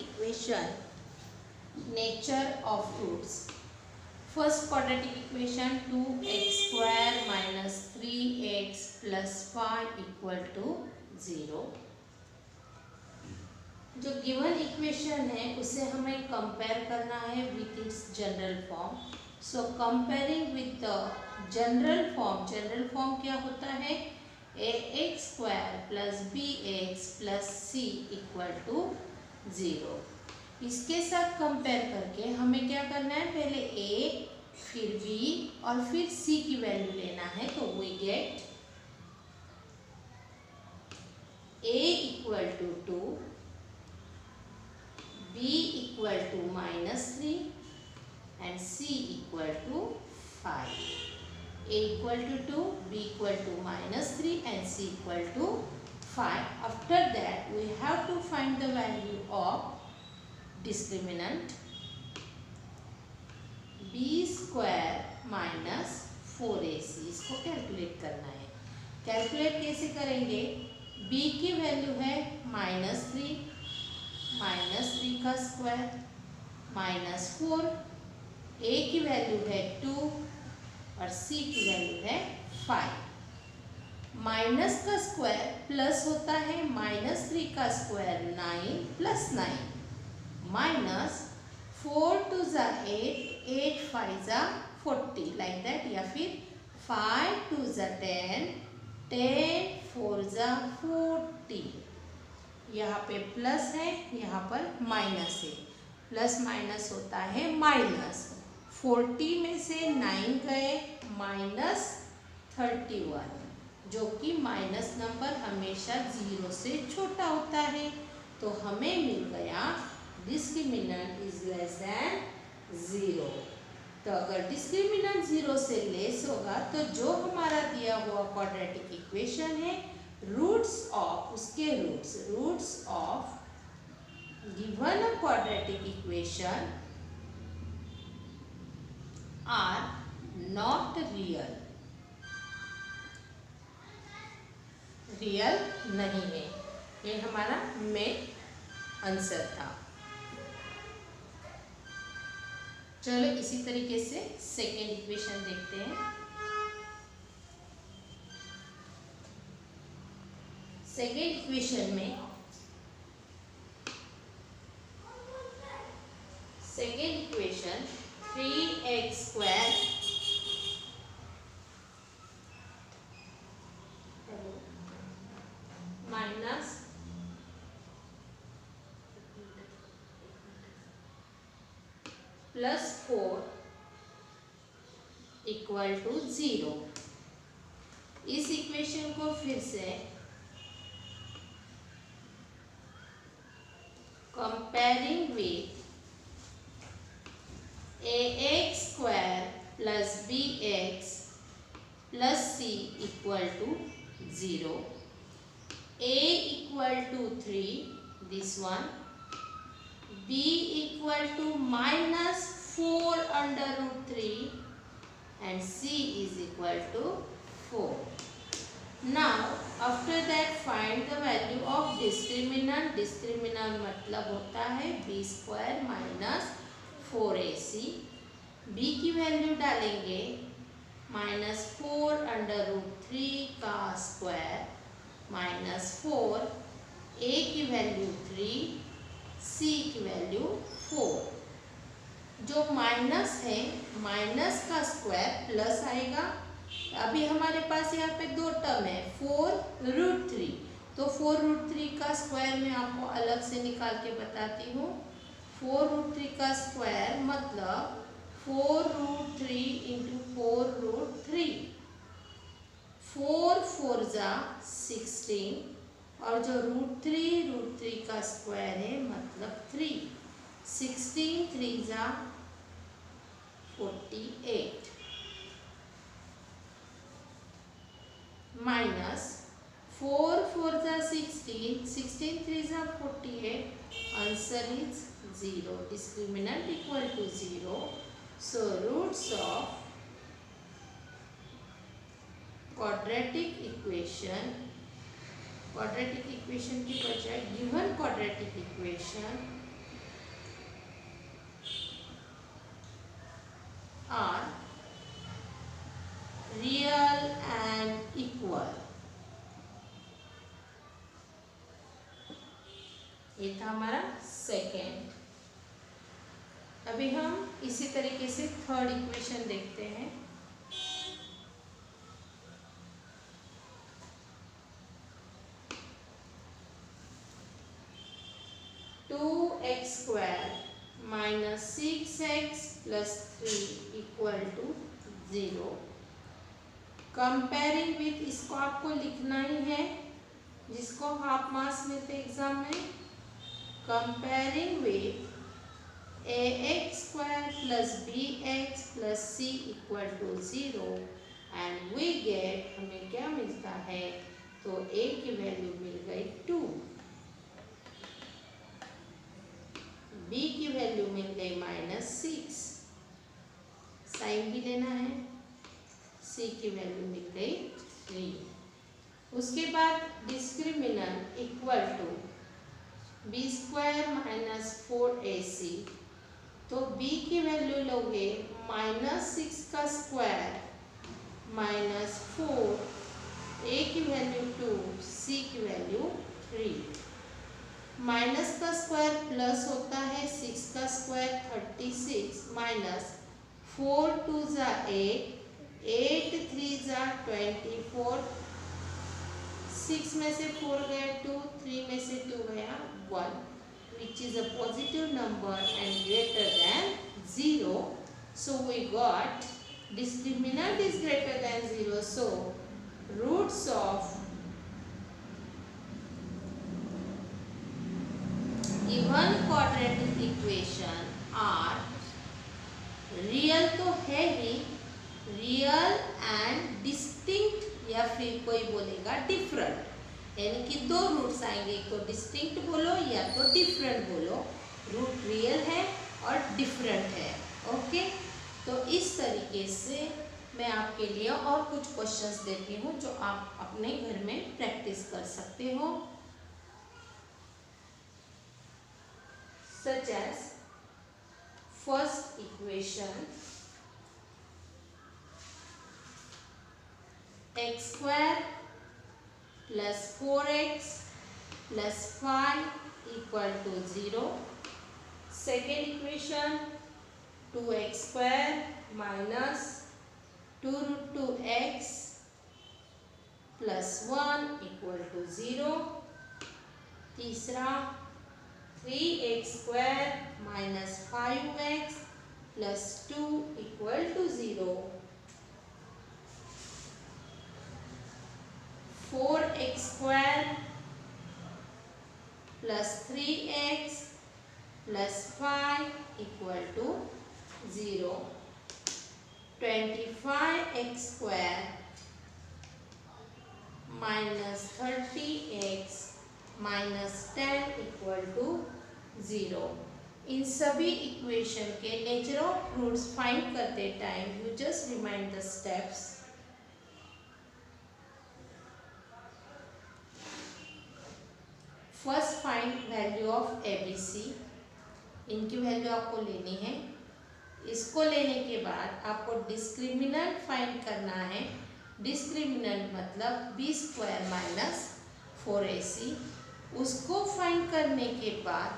equation, nature of roots. First quadratic equation 2x square minus 3x plus 5 equal to 0. जो given equation है उसे हमें compare करना है with its general form. So comparing with the general form क्या होता है? ax square plus bx plus c equal to 0. इसके साथ कंपेयर करके हमें क्या करना है? पहले a फिर b और फिर c की वैल्यू लेना है. तो we get a equal to 2, b equal to -3 and c equal to 5. a equal to 2, b equal to -3 and c equal to 5. After that we have to find the value of discriminant. b square minus 4ac इसको calculate करना है. Calculate कैसे करेंगे? b की value है -3 का square -4, a की value है 2 और c की वैल्यू है 5. माइनस का स्क्वायर प्लस होता है. -3 का स्क्वायर 9 प्लस 9 माइनस 4 2 ज़ा 8, 8 5 ज़ा 40 लाइक दैट. या फिर 5 2 ज़ा 10, 10 4 ज़ा 40. यहाँ पे प्लस है, यहाँ पर माइनस है. प्लस माइनस होता है माइनस. 40 में से 9 गए -31, जो कि माइनस नंबर हमेशा 0 से छोटा होता है. तो हमें मिल गया डिस्क्रिमिनेंट इज लेस देन 0. तो अगर डिस्क्रिमिनेंट 0 से लेस होगा तो जो हमारा दिया हुआ क्वाड्रेटिक इक्वेशन है, roots of given a quadratic equation are not real नहीं है. ये हमारा मेन आंसर था. चलो इसी तरीके से सेकेंड इक्वेशन देखते हैं. सेकेंड इक्वेशन में second equation 3x square minus +4 equal to 0. इस इक्वेशन को फिर से comparing with ax square plus bx plus c equal to 0. a equal to 3, this one. b equal to -4 under root 3 and c is equal to 4. Now after that find the value of discriminant. discriminant मतलब होता है b square minus 4ac. b की value डालेंगे -4 under root 3 का square -4, a की value 3, c की value 4. जो minus है, माइनस का स्क्वायर प्लस आएगा. अभी हमारे पास यहाँ पे दो टर्म है 4√3. तो 4√3 का स्क्वायर मैं आपको अलग से निकाल के बताती हूँ. 4√3 का स्क्वायर मतलब 4√3 इंटू 4√3. 4 4 ज़ा 16 और जो √3 का स्क्वायर है मतलब 3. 16 3 ज़ा 48 माइनस 4 4 ज़ा 16, 16 3 ज़ा 48. Answer is 0. Discriminant equal to 0. So roots of quadratic equation की बजाय गिवन क्वाड्रेटिक इक्वेशन ये था हमारा सेकेंड। अभी हम इसी तरीके से थर्ड इक्वेशन देखते हैं। (2x² - 6x + 3 = 0। कंपेयरिंग विथ, इसको आपको लिखना ही है जिसको हाफ मार्क्स मिलते एग्जाम में। Comparing with ax² + bx + c = 0 and we get, हमें क्या मिलता है, तो a की वैल्यू मिल गई 2, b की वैल्यू मिल गई -6, साइन भी लेना है, c की वैल्यू मिल गई 3। उसके बाद discriminant equal to b² - 4ac, तो b की वैल्यू लोगे -6 का स्क्वायर -4, a की वैल्यू 2, c की वैल्यू 3। माइनस का स्क्वायर प्लस होता है, 6 का स्क्वायर 36 -4 2 = 8, 8 3 = 24, 6 में से 4 गया 2, 3 में से 2 गया 1, which is a positive number and greater than 0. So we got discriminant is greater than 0. So roots of given quadratic equation are real तो है ही, रियल एंड डिस्टिंक्ट, या फिर कोई बोलेगा डिफरेंट, यानी कि दो रूट्स आएंगे, एक तो डिस्टिंक्ट बोलो या तो डिफरेंट बोलो। रूट रियल है और डिफरेंट है। ओके, तो इस तरीके से मैं आपके लिए और कुछ क्वेश्चंस देती हूँ जो आप अपने घर में प्रैक्टिस कर सकते हो। Such as first equation, x² + 4x + 5 = 0। Second equation, 2x² - 2√2x + 1 = 0। तीसरा, 3x² - 5x + 2 = 0। 4x² + 3x + 5 = 0। 25x² - 30x - 10 = 0। इन सभी इक्वेशन के नेचर ऑफ रूट्स फाइंड करते time you just remind the steps. First find value of ABC, इनकी value आपको लेनी है। इसको लेने के बाद आपको डिस्क्रिमिनेंट फाइंड करना है। डिस्क्रिमिनेंट मतलब b² - 4ac। उसको फाइंड करने के बाद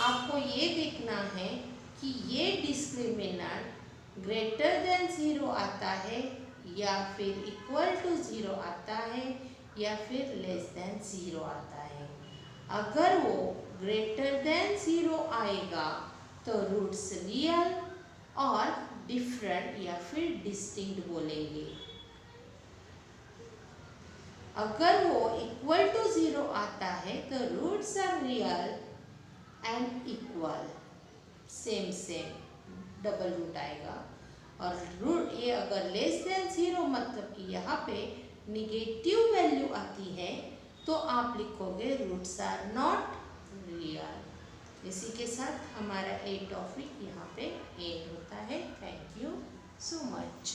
आपको ये देखना है कि ये डिस्क्रिमिनेंट ग्रेटर देन 0 आता है या फिर इक्वल टू 0 आता है या फिर लेस देन 0 आता है। अगर वो ग्रेटर देन 0 आएगा तो रूट्स रियल और डिफरेंट या फिर डिस्टिंक्ट बोलेंगे। अगर वो इक्वल टू 0 आता है तो roots are real and equal, same double root आएगा। और रूट ये अगर लेस देन 0 मतलब कि यहाँ पे निगेटिव वैल्यू आती है तो आप लिखोगे रूट्स आर नॉट रियल। इसी के साथ हमारा 8 टॉपिक यहाँ पे एंड होता है। Thank you so much.